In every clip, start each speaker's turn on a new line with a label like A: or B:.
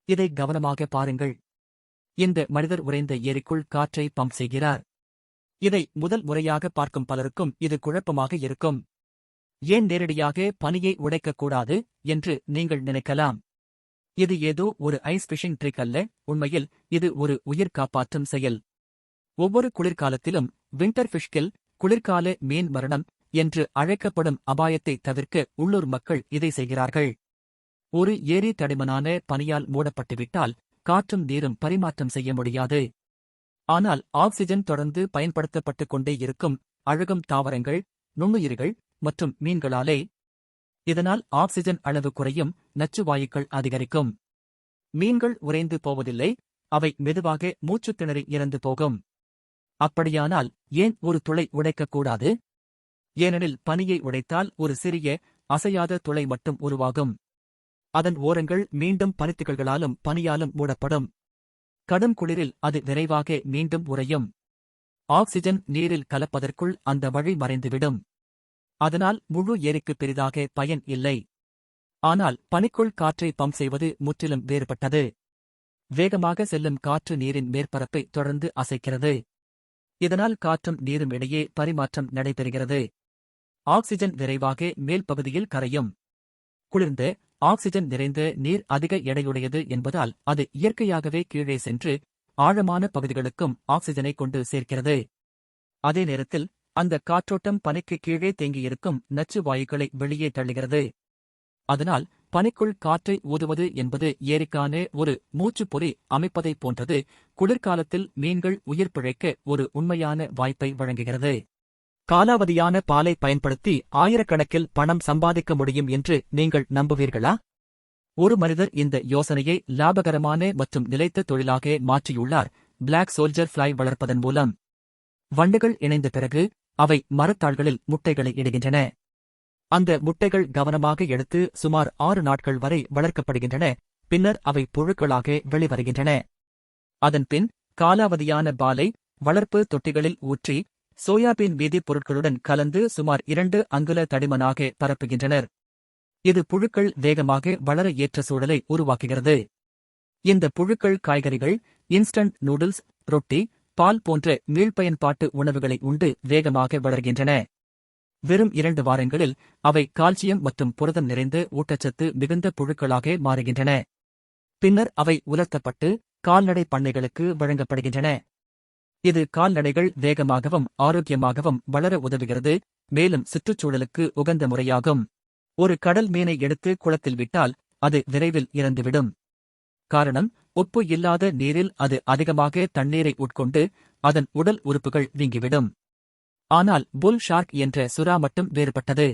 A: இதை கவனமாக பாருங்கள். இந்த மனிதர் உறைந்த ஏரிக்குள் காற்றை பம்ப் செய்கிறார். இதை முதல் முறையாக பார்க்கும் பலருக்கும் இது குழப்பமாக இருக்கும். ஏன் நேரடியாக பனியை உடைக்கக்கூடாது என்று நீங்கள் நினைக்கலாம். இது ஏதோ ஒரு ஐஸ் ஃபிஷிங் ட்ரிக் அல்ல, உண்மையில் இது ஒரு உயிர் காப்பாற்றும் செயல். ஒவ்வொரு குளிர்காலத்திலும் விண்டர் ஃபிஷ் கில், குளிர்கால மீன் மரணம் என்று அழைக்கப்படும் அபாயத்தை தவிர்க்க உள்ளூர் மக்கள் இதை செய்கிறார்கள். ஒரு ஏரி தடிமனான பனியால் மூடப்பட்டுவிட்டால் காற்றும் நீரும் பரிமாற்றம் செய்ய முடியாது. ஆனால் ஆக்சிஜன் தொடர்ந்து பயன்படுத்தப்பட்டுக் கொண்டே இருக்கும், அழுகும் தாவரங்கள், நுண்ணுயிர்கள் மற்றும் மீன்களாலே. இதனால் ஆக்சிஜன் அளவு குறையும், நச்சு வாயுக்கள் அதிகரிக்கும். மீன்கள் உறைந்து போவதில்லை, அவை மெதுவாக மூச்சுத் திணறி இறந்து போகும். அப்படியானால் ஏன் ஒரு துளை உடைக்கக்கூடாது? ஏனெனில் பனியை உடைத்தால் ஒரு சிறிய, அசையாத துளை மட்டும் உருவாகும். அதன் ஓரங்கள் மீண்டும் பனித்துகள்களாலும் பனியாலும் மூடப்படும். கடும் குளிரில் அது விரைவாக மீண்டும் உறையும். ஆக்சிஜன் நீரில் கலப்பதற்குள் அந்த வழி மறைந்துவிடும். அதனால் முழு ஏரிக்கு பெரிதாக பயன் இல்லை. ஆனால் பனிக்குள் காற்றை பம்ப் செய்வது முற்றிலும் வேறுபட்டது. வேகமாக செல்லும் காற்று நீரின் மேற்பரப்பை தொடர்ந்து அசைக்கிறது. இதனால் காற்றும் நீரும் இடையே பரிமாற்றம் நடைபெறுகிறது. ஆக்சிஜன் விரைவாக மேல் பகுதியில் கரையும். குளிர்ந்த, ஆக்சிஜன் நிறைந்த நீர் அதிக எடையுடையது என்பதால் அது இயற்கையாகவே கீழே சென்று ஆழமான பகுதிகளுக்கும் ஆக்சிஜனை கொண்டு சேர்க்கிறது. அதே நேரத்தில் அந்த காற்றோட்டம் பனிக்கு கீழே தேங்கியிருக்கும் நச்சு வாயுக்களை வெளியே தள்ளுகிறது. அதனால் பனிக்குள் காற்றை ஊதுவது என்பது ஏரிக்கான ஒரு மூச்சுப்பொறி அமைப்பதைப் போன்றது. குளிர்காலத்தில் மீன்கள் உயிர் பிழைக்க ஒரு உண்மையான வாய்ப்பை வழங்குகிறது. காலாவதியான பாலை பயன்படுத்தி ஆயிரக்கணக்கில் பணம் சம்பாதிக்க முடியும் என்று நீங்கள் நம்புவீர்களா? ஒரு மனிதர் இந்த யோசனையை லாபகரமான மற்றும் நிலைத்த தொழிலாக மாற்றியுள்ளார், பிளாக் சோல்ஜர் ஃப்ளை வளர்ப்பதன் மூலம். வண்டுகள் இணைந்த பிறகு அவை மரத்தாள்களில் முட்டைகளை இடுகின்றன. அந்த முட்டைகள் கவனமாக எடுத்து சுமார் 6 நாட்கள் வரை வளர்க்கப்படுகின்றன. பின்னர் அவை புழுக்களாக வெளிவருகின்றன. அதன்பின் காலாவதியான பாலை வளர்ப்பு தொட்டிகளில் ஊற்றி சோயாபீன் மீதி பொருட்களுடன் கலந்து சுமார் 2 அங்குல தடிமனாக பரப்புகின்றனர். இது புழுக்கள் வேகமாக வளர ஏற்ற சூழலை உருவாக்குகிறது. இந்த புழுக்கள் காய்கறிகள், இன்ஸ்டன்ட் நூடுல்ஸ், ரொட்டி, பால் போன்ற மீள்பயன்பாட்டு உணவுகளை உண்டு வேகமாக வளர்கின்றன. வெறும் 2 வாரங்களில் அவை கால்சியம் மற்றும் புரதம் நிறைந்த ஊட்டச்சத்து மிகுந்த புழுக்களாக மாறுகின்றன. பின்னர் அவை உலர்த்தப்பட்டு கால்நடை பண்ணைகளுக்கு வழங்கப்படுகின்றன. இது கால்நடைகள் வேகமாகவும் ஆரோக்கியமாகவும் வளர உதவுகிறது, மேலும் சுற்றுச்சூழலுக்கு உகந்த முறையாகும். ஒரு கடல் மீனை எடுத்து குளத்தில் விட்டால் அது விரைவில் இறந்துவிடும். காரணம், உப்பு இல்லாத நீரில் அது அதிகமாக தண்ணீரை உட்கொண்டு அதன் உடல் உறுப்புகள் வீங்கிவிடும். ஆனால் புல் ஷார்க் என்ற சுறா மட்டும் வேறுபட்டது.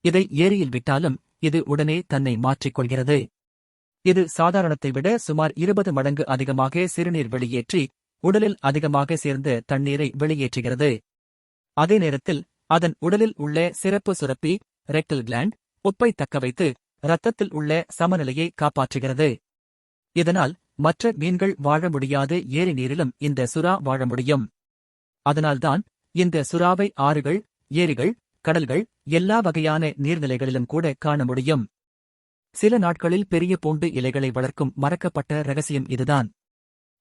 A: இதை ஏரியில் விட்டாலும் இது உடனே தன்னை மாற்றிக்கொள்கிறது. இது சாதாரணத்தை விட சுமார் 20 மடங்கு அதிகமாக சிறுநீர் வெளியேற்றி உடலில் அதிகமாக சேர்ந்த தண்ணீரை வெளியேற்றுகிறது. அதே நேரத்தில் அதன் உடலில் உள்ள சிறப்பு சுரப்பி ரெக்டல் கிளாண்ட் உப்பை தக்கவைத்து இரத்தத்தில் உள்ள சமநிலையை காப்பாற்றுகிறது. இதனால் மற்ற மீன்கள் வாழ முடியாத ஏரி நீரிலும் இந்த சுறா வாழ முடியும். அதனால்தான் இந்த சுறாவை ஆறுகள், ஏரிகள், கடல்கள், எல்லா வகையான நீர்நிலைகளிலும் கூட காண முடியும். சில நாட்களில் பெரிய பூண்டு இலைகளை வளர்க்கும் மறக்கப்பட்ட ரகசியம் இதுதான்.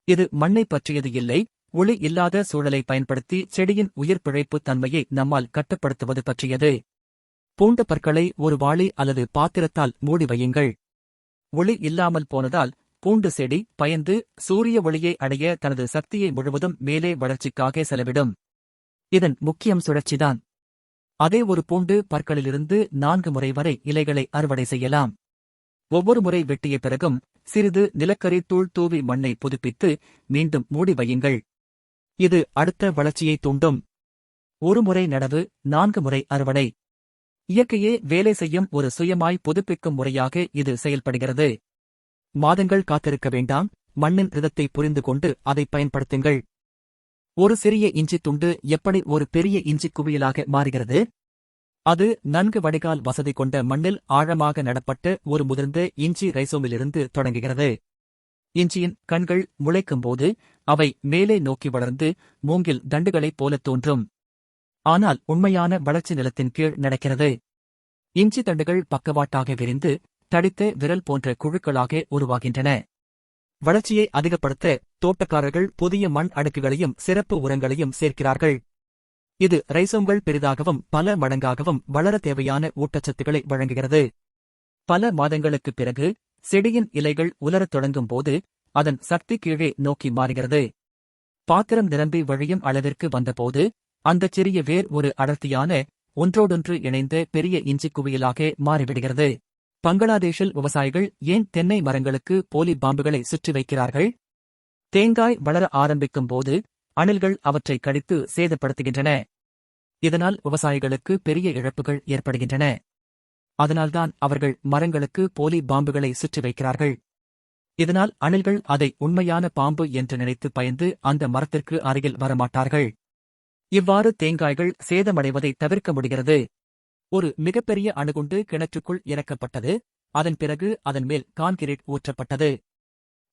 A: இது மண்ணை பற்றியது இல்லை, ஒளி இல்லாத சூழலை பயன்படுத்தி செடியின் உயிர் பிழைப்பு தன்மையை நம்மால் கட்டுப்படுத்துவது பற்றியது. பூண்டு பற்களை ஒரு வாளி அல்லது பாத்திரத்தால் மூடி வையுங்கள். ஒளி இல்லாமல் போனதால் பூண்டு செடி பயந்து சூரிய ஒளியை அடைய தனது சக்தியை முழுவதும் மேலே வளர்ச்சிக்காக செலவிடும். இதன் முக்கியம் சுழற்சிதான். அதே ஒரு பூண்டு பற்களிலிருந்து 4 முறை வரை இலைகளை அறுவடை செய்யலாம். ஒவ்வொரு முறை வெட்டிய பிறகும் சிறிது நிலக்கரி தூள் தூவி மண்ணை புதுப்பித்து மீண்டும் மூடி வையுங்கள். இது அடுத்த வளர்ச்சியை தூண்டும். ஒரு முறை நடவு, 4 முறை அறுவடை. இயற்கையே வேலை செய்யும் ஒரு சுயமாய் புதுப்பிக்கும் முறையாக இது செயல்படுகிறது. மாதங்கள் காத்திருக்க வேண்டாம், மண்ணின் ரிதத்தை புரிந்து கொண்டு அதை பயன்படுத்துங்கள். ஒரு சிறிய இஞ்சி துண்டு எப்படி ஒரு பெரிய இஞ்சி குவியலாக மாறுகிறது? அது நன்கு வடிகால் வசதி கொண்ட மண்ணில் ஆழமாக நடப்பட்ட ஒரு முதிர்ந்த இஞ்சி ரைசோமிலிருந்து தொடங்குகிறது. இஞ்சியின் கண்கள் முளைக்கும்போது அவை மேலே நோக்கி வளர்ந்து மூங்கில் தண்டுகளைப் போலத் தோன்றும். ஆனால் உண்மையான வளர்ச்சி நிலத்தின் கீழ் நடக்கிறது. இஞ்சி தண்டுகள் பக்கவாட்டாக விரிந்து தடித்த விரல் போன்ற குழுக்களாக உருவாகின்றன. வளர்ச்சியை அதிகப்படுத்த தோட்டக்காரர்கள் புதிய மண் அடுக்குகளையும் சிறப்பு உரங்களையும் சேர்க்கிறார்கள். இது ரைசோம்கள் பெரிதாகவும் பல மடங்காகவும் வளர தேவையான ஊட்டச்சத்துக்களை வழங்குகிறது. பல மாதங்களுக்குப் பிறகு செடியின் இலைகள் உலரத் தொடங்கும் போது அதன் சக்தி கீழே நோக்கி மாறுகிறது. பாத்திரம் நிரம்பி வழியும் அளவிற்கு வந்தபோது அந்தச் சிறிய வேர் ஒரு அடர்த்தியான ஒன்றோடொன்று இணைந்த பெரிய இஞ்சி குவியலாக மாறிவிடுகிறது. பங்களாதேஷில் விவசாயிகள் ஏன் தென்னை மரங்களுக்கு போலி பாம்புகளை சுற்றி வைக்கிறார்கள்? தேங்காய் வளர ஆரம்பிக்கும் போது அணில்கள் அவற்றை கடித்து சேதப்படுத்துகின்றன. இதனால் விவசாயிகளுக்கு பெரிய இழப்புகள் ஏற்படுகின்றன. அதனால்தான் அவர்கள் மரங்களுக்கு போலி பாம்புகளை சுற்றி வைக்கிறார்கள். இதனால் அணில்கள் அதை உண்மையான பாம்பு என்று நினைத்து பயந்து அந்த மரத்திற்கு அருகில் வரமாட்டார்கள். இவ்வாறு தேங்காய்கள் சேதமடைவதை தவிர்க்க முடிகிறது. ஒரு மிகப்பெரிய அணுகுண்டு கிணற்றுக்குள் இறக்கப்பட்டது. அதன் பிறகு அதன் மேல் கான்கிரீட் ஊற்றப்பட்டது.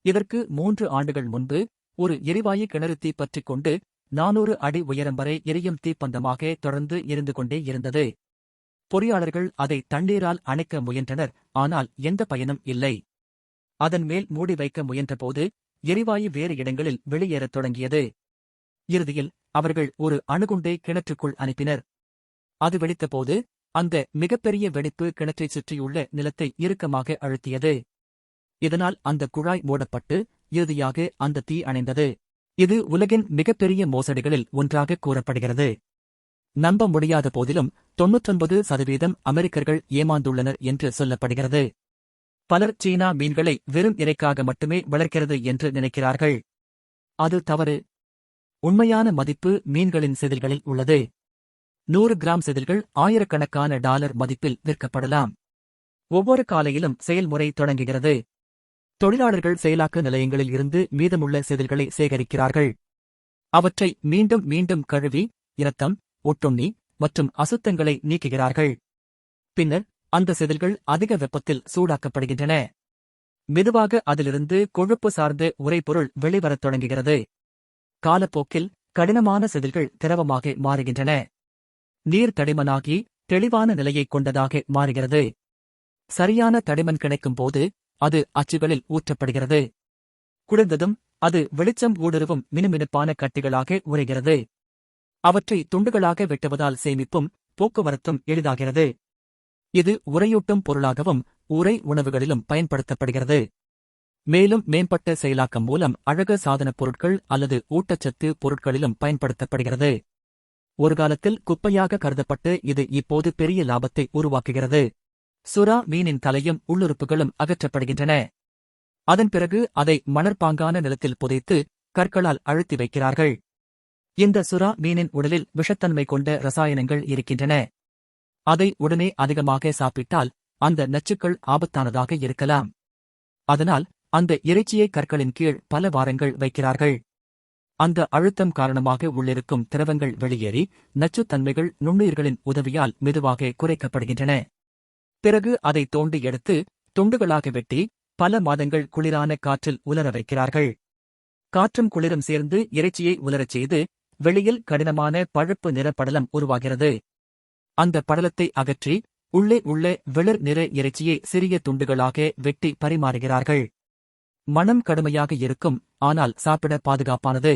A: இதற்கு 3 ஆண்டுகள் முன்பு ஒரு எரிவாயு கிணறு தீப்பற்றிக் கொண்டு 400 அடி உயரம் வரை எரியும் தீப்பந்தமாக தொடர்ந்து எரிந்து கொண்டே இருந்தது. பொறியாளர்கள் அதை தண்ணீரால் அணைக்க முயன்றனர், ஆனால் எந்த பயனும் இல்லை. அதன் மேல் மூடி வைக்க முயன்றபோது எரிவாயு வேறு இடங்களில் வெளியேறத் தொடங்கியது. இறுதியில் அவர்கள் ஒரு அணுகுண்டை கிணற்றுக்குள் அனுப்பினர். அது வெடித்தபோது அந்த மிகப்பெரிய வெடிப்பு கிணற்றைச் சுற்றியுள்ள நிலத்தை இறுக்கமாக அழுத்தியது. இதனால் அந்த குழாய் மூடப்பட்டு இறுதியாக அந்த தீ அணைந்தது. இது உலகின் மிகப்பெரிய மோசடிகளில் ஒன்றாக கூறப்படுகிறது. நம்ப முடியாத போதிலும் 99% அமெரிக்கர்கள் ஏமாந்துள்ளனர் என்று சொல்லப்படுகிறது. பலர் சீனா மீன்களை வெறும் இறைக்காக மட்டுமே வளர்க்கிறது என்று நினைக்கிறார்கள். அது தவறு. உண்மையான மதிப்பு மீன்களின் செதில்களில் உள்ளது. 100 கிராம் செதில்கள் ஆயிரக்கணக்கான டாலர் மதிப்பில் விற்கப்படலாம். ஒவ்வொரு காலையிலும் செயல்முறை தொடங்குகிறது. தொழிலாளர்கள் செயலாக்க நிலையங்களில் இருந்து மீதமுள்ள செதில்களை சேகரிக்கிறார்கள். அவற்றை மீண்டும் மீண்டும் கழுவி இரத்தம், ஒட்டுண்ணி மற்றும் அசுத்தங்களை நீக்குகிறார்கள். பின்னர் அந்த செதில்கள் அதிக வெப்பத்தில் சூடாக்கப்படுகின்றன. மெதுவாக அதிலிருந்து கொழுப்பு சார்ந்த உறைபொருள் வெளிவரத் தொடங்குகிறது. காலப்போக்கில் கடினமான செதில்கள் திரவமாக மாறுகின்றன. நீர் தடிமனாகி தெளிவான நிலையைக் கொண்டதாக மாறுகிறது. சரியான தடிமன் கிடைக்கும் போது அது அச்சுகளில் ஊற்றப்படுகிறது. குளிர்ந்ததும் அது வெளிச்சம் ஊடுருவும் மினுமினுப்பான கட்டிகளாக உறைகிறது. அவற்றை துண்டுகளாக வெட்டுவதால் சேமிப்பும் போக்குவரத்தும் எளிதாகிறது. இது உறையூட்டும் பொருளாகவும் உறை உணவுகளிலும் பயன்படுத்தப்படுகிறது. மேலும் மேம்பட்ட செயலாக்கம் மூலம் அழகு சாதனப் பொருட்கள் அல்லது ஊட்டச்சத்து பொருட்களிலும் பயன்படுத்தப்படுகிறது. ஒரு காலத்தில் குப்பையாக கருதப்பட்டு இது இப்போது பெரிய லாபத்தை உருவாக்குகிறது. சுறா மீனின் தலையும் உள்ளுறுப்புகளும் அகற்றப்படுகின்றன. அதன் பிறகு அதை மணற்பாங்கான நிலத்தில் புதைத்து கற்களால் அழுத்தி வைக்கிறார்கள். இந்த சுறா மீனின் உடலில் விஷத்தன்மை கொண்ட ரசாயனங்கள் இருக்கின்றன. அதை உடனே அதிகமாக சாப்பிட்டால் அந்த நச்சுக்கள் ஆபத்தானதாக இருக்கலாம். அதனால் அந்த இறைச்சியை கற்களின் கீழ் பல வாரங்கள் வைக்கிறார்கள். அந்த அழுத்தம் காரணமாக உள்ளிருக்கும் திரவங்கள் வெளியேறி நச்சுத்தன்மைகள் நுண்ணுயிர்களின் உதவியால் மெதுவாக குறைக்கப்படுகின்றன. பிறகு அதை தோண்டி எடுத்து துண்டுகளாக வெட்டி பல மாதங்கள் குளிரான காற்றில் உலர வைக்கிறார்கள். காற்றும் குளிரும் சேர்ந்து இறைச்சியை உலரச் செய்து வெளியில் கடினமான பழுப்பு நிற படலம் உருவாகிறது. அந்த படலத்தை அகற்றி உள்ளே உள்ள வெளிர் நிற இறைச்சியை சிறிய துண்டுகளாக வெட்டி பரிமாறுகிறார்கள். மணம் கடுமையாக இருக்கும், ஆனால் சாப்பிட பாதுகாப்பானது.